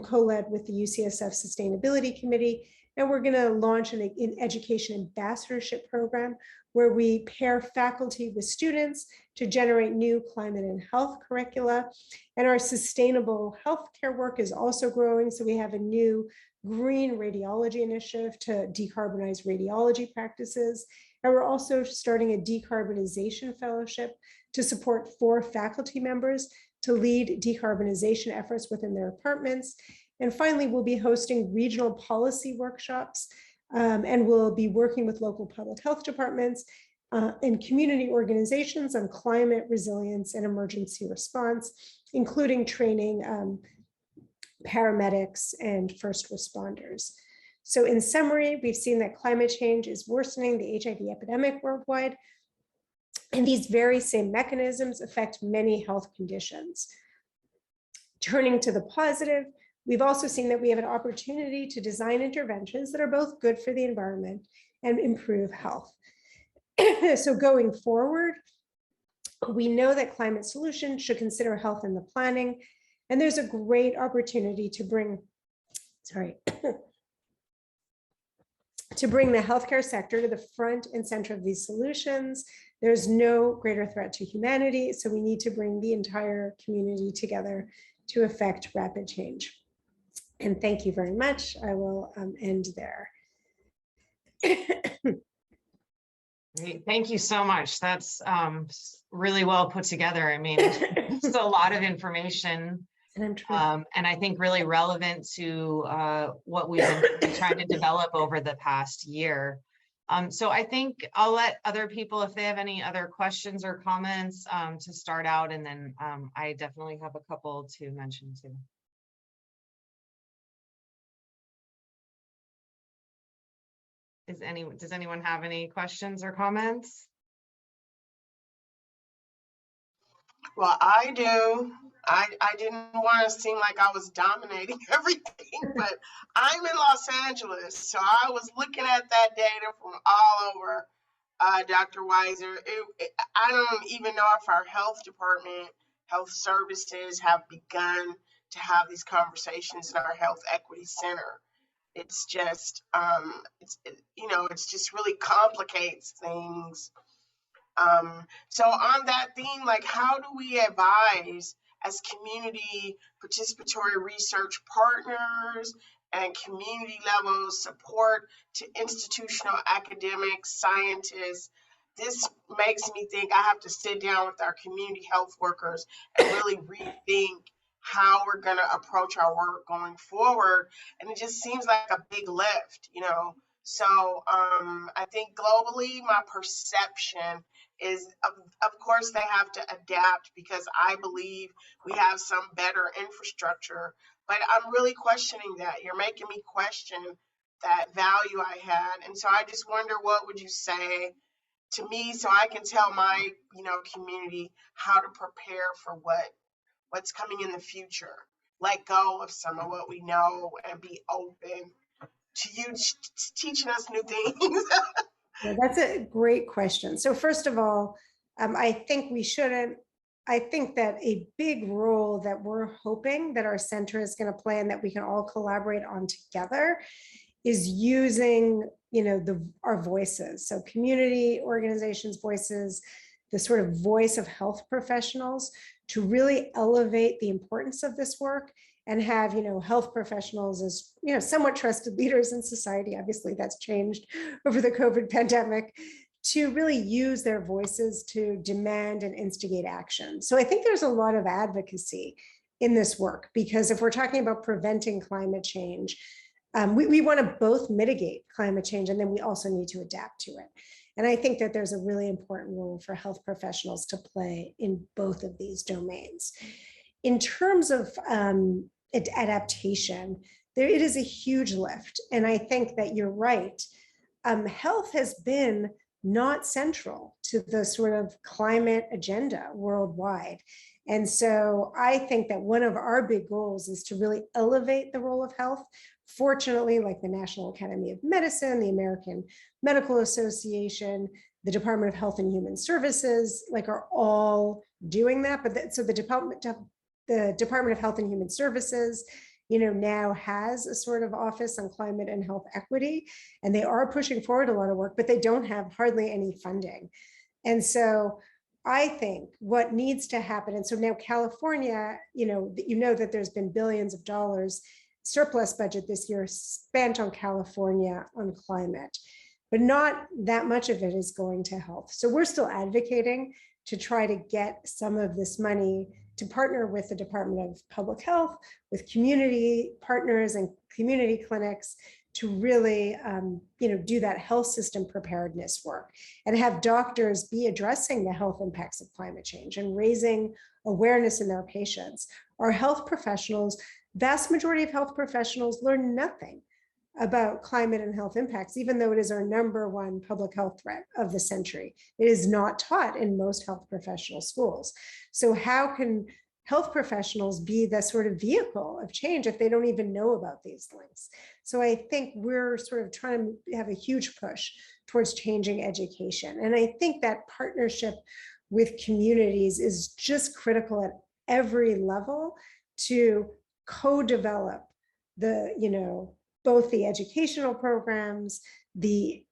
co-led with the UCSF Sustainability Committee. And we're going to launch an education ambassadorship program where we pair faculty with students to generate new climate and health curricula. And our sustainable healthcare work is also growing. So we have a new green radiology initiative to decarbonize radiology practices. And we're also starting a decarbonization fellowship to support 4 faculty members to lead decarbonization efforts within their departments. And finally, we'll be hosting regional policy workshops, and we'll be working with local public health departments and community organizations on climate resilience and emergency response, including training paramedics and first responders. So in summary, we've seen that climate change is worsening the HIV epidemic worldwide, and these very same mechanisms affect many health conditions. Turning to the positive, we've also seen that we have an opportunity to design interventions that are both good for the environment and improve health. So going forward, we know that climate solutions should consider health in the planning, and there's a great opportunity to bring the healthcare sector to the front and center of these solutions. There's no greater threat to humanity, so we need to bring the entire community together to effect rapid change. And thank you very much. I will end there. Great. Thank you so much. That's really well put together. I mean, it's a lot of information, and I think really relevant to what we've been trying to develop over the past year. So I think I'll let other people, if they have any other questions or comments, to start out, and then I definitely have a couple to mention too. Does anyone have any questions or comments? Well, I do. I didn't want to seem like I was dominating everything, but I'm in Los Angeles, so I was looking at that data from all over, Dr. Weiser. I don't even know if our health department, health services have begun to have these conversations in our health equity center. It's just, it just really complicates things. So on that theme, like, how do we advise as community participatory research partners and community level support to institutional academics, scientists? This makes me think I have to sit down with our community health workers and really rethink how we're going to approach our work going forward. And it just seems like a big lift, So I think globally, my perception is, of course, they have to adapt, because I believe we have some better infrastructure. But I'm really questioning that. You're making me question that value I had. And so I just wonder, what would you say to me so I can tell my, community how to prepare for what's coming in the future, let go of some of what we know and be open to you teaching us new things. Yeah, that's a great question. So first of all, I think we shouldn't, I think that a big role that we're hoping that our center is going to play and that we can all collaborate on together is using, our voices. So community organizations' voices, the sort of voice of health professionals to really elevate the importance of this work and have, health professionals as, somewhat trusted leaders in society. Obviously, that's changed over the COVID pandemic, to really use their voices to demand and instigate action. So I think there's a lot of advocacy in this work, because if we're talking about preventing climate change, we want to both mitigate climate change, and then we also need to adapt to it. And I think that there's a really important role for health professionals to play in both of these domains. In terms of adaptation, it is a huge lift. And I think that you're right. Health has been not central to the sort of climate agenda worldwide. And so I think that one of our big goals is to really elevate the role of health. Fortunately, like the National Academy of Medicine, the American Medical Association, the Department of Health and Human Services, are all doing that. But so the Department of Health and Human Services, now has a sort of office on climate and health equity, and they are pushing forward a lot of work, but they don't have hardly any funding. And so I think what needs to happen, and so now California, that there's been billions of dollars surplus budget this year spent on California on climate, but not that much of it is going to health. So we're still advocating to try to get some of this money to partner with the Department of Public Health, with community partners and community clinics to really, do that health system preparedness work and have doctors be addressing the health impacts of climate change and raising awareness in their patients. Our health professionals, vast majority of health professionals learn nothing about climate and health impacts, even though it is our #1 public health threat of the century. It is not taught in most health professional schools. So how can health professionals be the sort of vehicle of change if they don't even know about these things? So I think we're sort of trying to have a huge push towards changing education. And I think that partnership with communities is just critical at every level to co-develop both the educational programs, the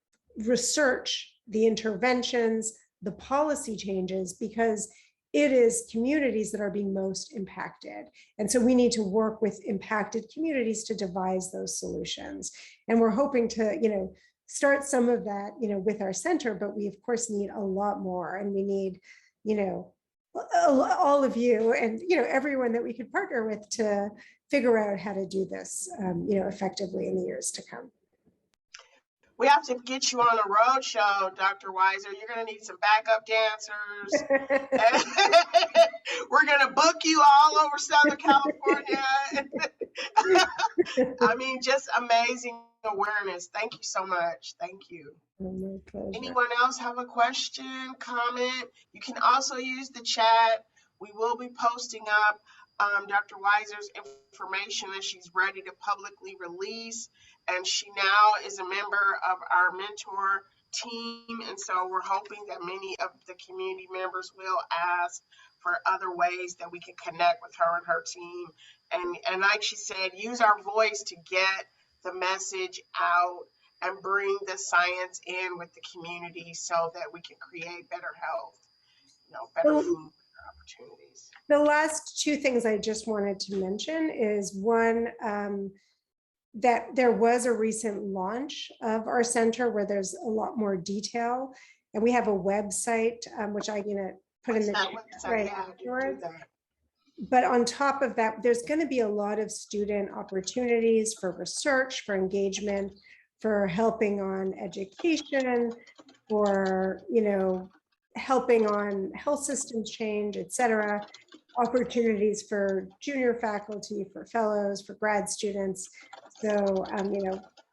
research, the interventions, the policy changes, because it is communities that are being most impacted. And so we need to work with impacted communities to devise those solutions. And we're hoping to, start some of that, with our center, but we of course need a lot more. And we need, all of you and, everyone that we could partner with to figure out how to do this, effectively in the years to come. We have to get you on a road show, Dr. Weiser. You're going to need some backup dancers. We're going to book you all over Southern California. I mean, just amazing awareness. Thank you so much. Thank you. My pleasure. Anyone else have a question, comment? You can also use the chat. We will be posting up Dr. Weiser's information that she's ready to publicly release. And she now is a member of our mentor team. And so we're hoping that many of the community members will ask for other ways that we can connect with her and her team. And like she said, use our voice to get the message out and bring the science in with the community so that we can create better health, better food, better opportunities. The last two things I just wanted to mention is one, that there was a recent launch of our center where there's a lot more detail, and we have a website, which I'm going to put in the chat right afterwards. But on top of that, there's going to be a lot of student opportunities for research, for engagement, for helping on education, for, helping on health systems change, et cetera. Opportunities for junior faculty, for fellows, for grad students. So,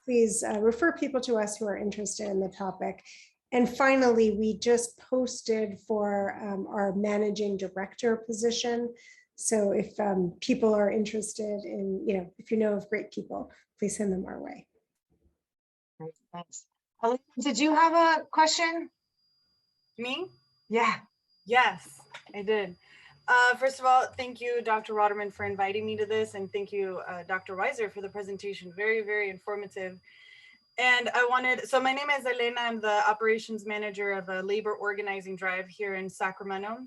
please refer people to us who are interested in the topic. And finally, we just posted for our managing director position. So if people are interested in, if you know of great people, please send them our way. Great, thanks. Elena, did you have a question? Me? Yeah. Yes, I did. First of all, thank you, Dr. Waterman, for inviting me to this, and thank you, Dr. Weiser, for the presentation. Very, very informative. And so my name is Elena. I'm the operations manager of a labor organizing drive here in Sacramento.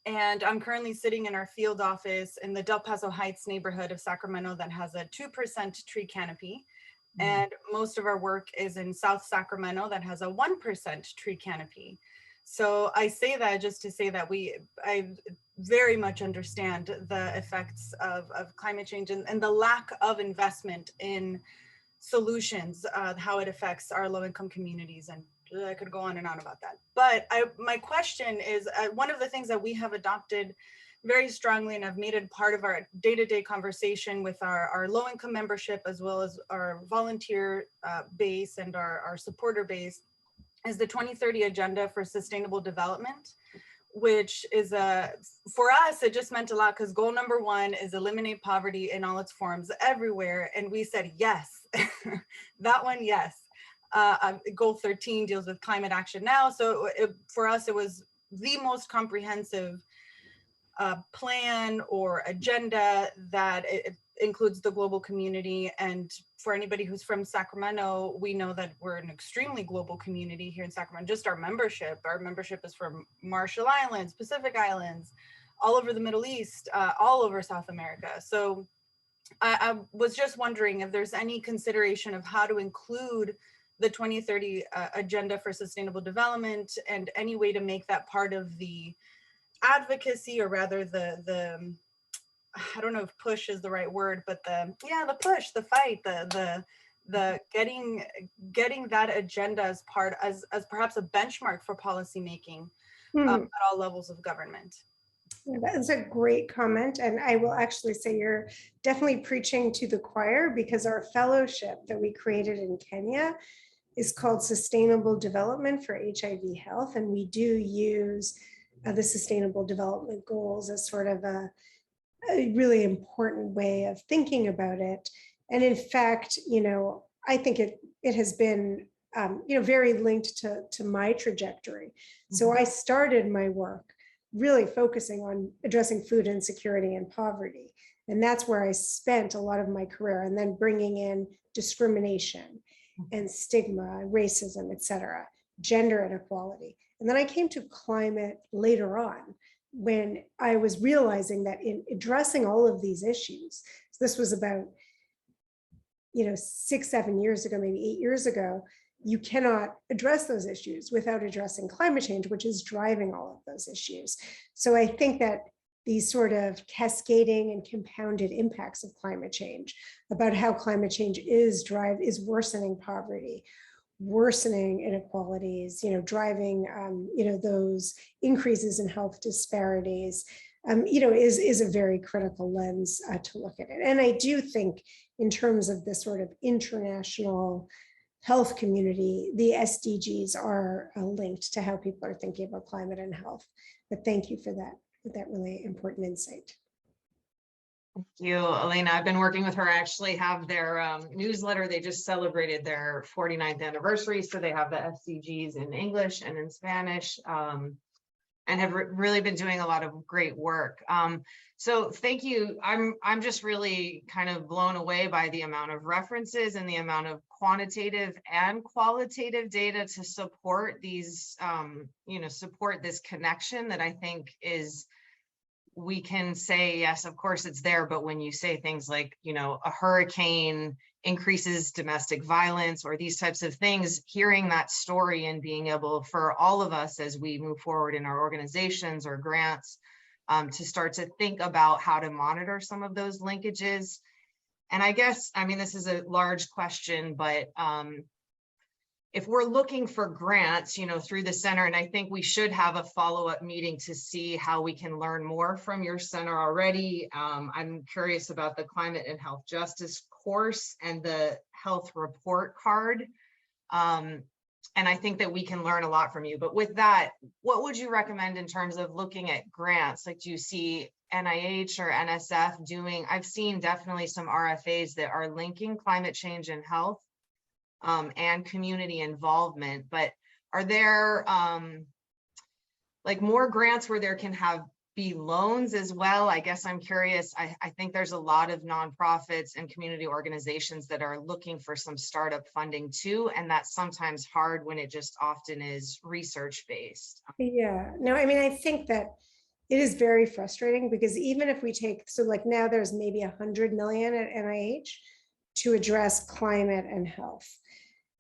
And I'm currently sitting in our field office in the Del Paso Heights neighborhood of Sacramento that has a 2% tree canopy. And most of our work is in South Sacramento that has a 1% tree canopy. So I say that just to say that I very much understand the effects of climate change and the lack of investment in solutions, how it affects our low-income communities. And I could go on and on about that. But my question is, one of the things that we have adopted very strongly and have made it part of our day-to-day conversation with our low-income membership, as well as our volunteer base and our supporter base, is the 2030 Agenda for Sustainable Development, which is for us, it just meant a lot because goal number 1 is eliminate poverty in all its forms everywhere. And we said, yes, that one, yes. Goal 13 deals with climate action now. So for us, it was the most comprehensive plan or agenda that it includes the global community. And for anybody who's from Sacramento, we know that we're an extremely global community here in Sacramento. Just our membership is from Marshall Islands, Pacific Islands, all over the Middle East, all over South America. So I was just wondering if there's any consideration of how to include the 2030 Agenda for Sustainable Development and any way to make that part of the advocacy, or rather the I don't know if push is the right word, but the push, the fight, the getting that agenda as perhaps a benchmark for policy making at all levels of government. That's a great comment. And I will actually say you're definitely preaching to the choir, because our fellowship that we created in Kenya is called Sustainable Development for HIV Health. And we do use the Sustainable Development Goals as sort of a really important way of thinking about it. And in fact, I think it has been, very linked to my trajectory. So I started my work really focusing on addressing food insecurity and poverty. And that's where I spent a lot of my career, and then bringing in discrimination and stigma, racism, et cetera, gender inequality. And then I came to climate later on, when I was realizing that in addressing all of these issues, so this was about 6, 7 years ago, maybe 8 years ago, you cannot address those issues without addressing climate change, which is driving all of those issues. So I think that these sort of cascading and compounded impacts of climate change, about how climate change is worsening poverty, worsening inequalities, driving, those increases in health disparities, is a very critical lens to look at it. And I do think in terms of this sort of international health community, the SDGs are linked to how people are thinking about climate and health. But thank you for that really important insight. Thank you, Elena. I've been working with her. I actually have their newsletter. They just celebrated their 49th anniversary. So they have the SDGs in English and in Spanish, and have really been doing a lot of great work. So thank you. I'm just really kind of blown away by the amount of references and the amount of quantitative and qualitative data to support these, support this connection that I think is, we can say, yes, of course it's there, but when you say things like, a hurricane increases domestic violence or these types of things, hearing that story and being able for all of us as we move forward in our organizations or grants to start to think about how to monitor some of those linkages. And I guess, this is a large question, but if we're looking for grants, through the center, and I think we should have a follow-up meeting to see how we can learn more from your center already. I'm curious about the climate and health justice course and the health report card. And I think that we can learn a lot from you. But with that, what would you recommend in terms of looking at grants? Like, do you see NIH or NSF doing? I've seen definitely some RFAs that are linking climate change and health. and community involvement. But are there like more grants where there can be loans as well? I guess I'm curious. I think there's a lot of nonprofits and community organizations that are looking for some startup funding too, and that's sometimes hard when it just often is research based. Yeah, no, I mean, I think that it is very frustrating because even if we take, so like now there's maybe 100 million at NIH to address climate and health.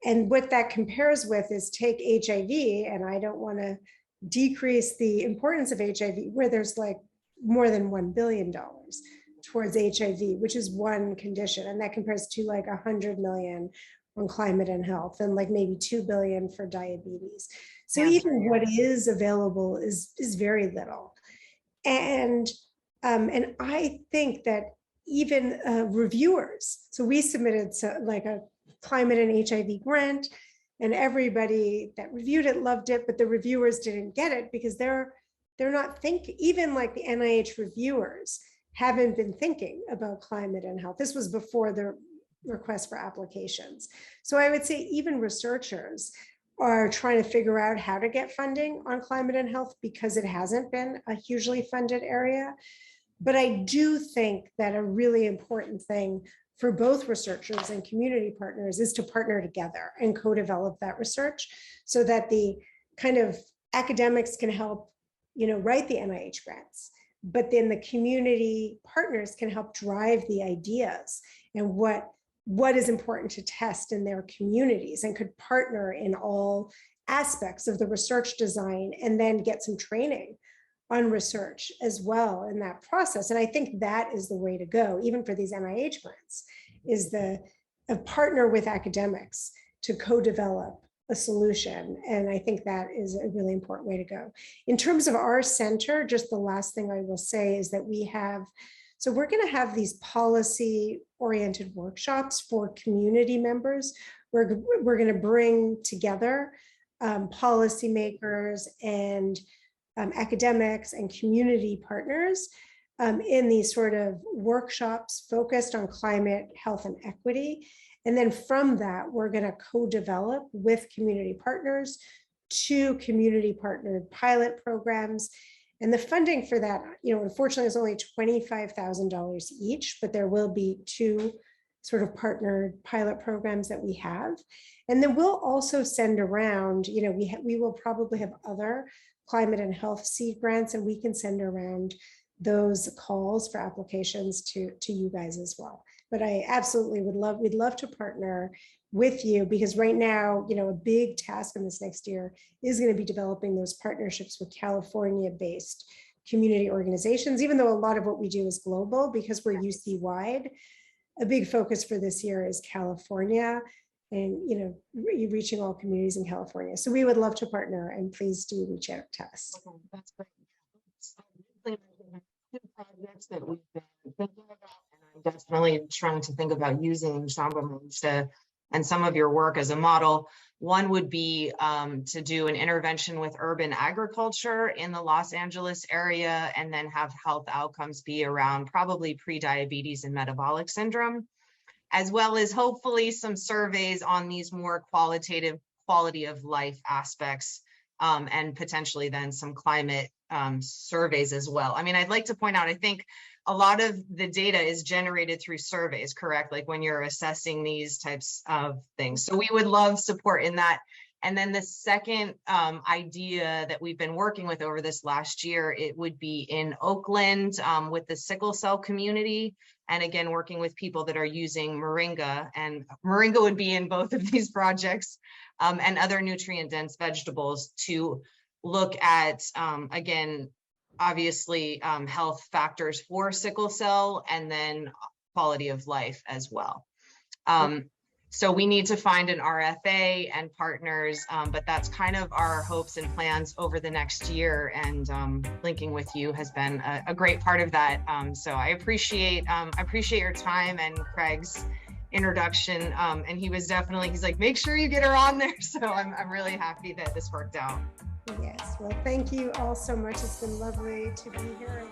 And what that compares with is take HIV, and I don't want to decrease the importance of HIV, where there's like more than $1 billion towards HIV, which is one condition. And that compares to like 100 million on climate and health and like maybe 2 billion for diabetes. So even what is available is very little. And I think that even reviewers, so we submitted like a climate and HIV grant, and everybody that reviewed it loved it, but the reviewers didn't get it because they're not thinking, even like the NIH reviewers haven't been thinking about climate and health. This was before the request for applications. So I would say even researchers are trying to figure out how to get funding on climate and health because it hasn't been a hugely funded area. But I do think that a really important thing for both researchers and community partners is to partner together and co-develop that research so that the kind of academics can help, write the NIH grants, but then the community partners can help drive the ideas and what is important to test in their communities and could partner in all aspects of the research design and then get some training on research as well in that process. And I think that is the way to go, even for these NIH grants, is a partner with academics to co-develop a solution. And I think that is a really important way to go. In terms of our center, just the last thing I will say is that we're going to have these policy-oriented workshops for community members. We're going to bring together policymakers and academics and community partners in these sort of workshops focused on climate, health, and equity. And then from that, we're going to co-develop with community partners 2 community partnered pilot programs. And the funding for that, unfortunately, is only $25,000 each, but there will be 2 sort of partnered pilot programs that we have. And then we'll also send around, we will probably have other climate and health seed grants, and we can send around those calls for applications to you guys as well. But I absolutely we'd love to partner with you, because right now, a big task in this next year is going to be developing those partnerships with California-based community organizations, even though a lot of what we do is global because we're UC wide. A big focus for this year is California and, reaching all communities in California. So we would love to partner, and please do reach out to us. Okay, that's great. Two projects that we've been thinking about, and I'm definitely trying to think about using Shambhav and some of your work as a model. One would be to do an intervention with urban agriculture in the Los Angeles area, and then have health outcomes be around probably pre-diabetes and metabolic syndrome, as well as hopefully some surveys on these more qualitative quality of life aspects, and potentially then some climate surveys as well. I mean, I'd like to point out, I think a lot of the data is generated through surveys, correct? Like when you're assessing these types of things. So we would love support in that. And then the second idea that we've been working with over this last year, it would be in Oakland with the sickle cell community. And again, working with people that are using moringa, and moringa would be in both of these projects, and other nutrient dense vegetables to look at, again, obviously health factors for sickle cell, and then quality of life as well. So we need to find an RFA and partners, but that's kind of our hopes and plans over the next year. And linking with you has been a great part of that. So I appreciate your time and Craig's introduction. And he's like, make sure you get her on there. So I'm really happy that this worked out. Yes, well, thank you all so much. It's been lovely to be here.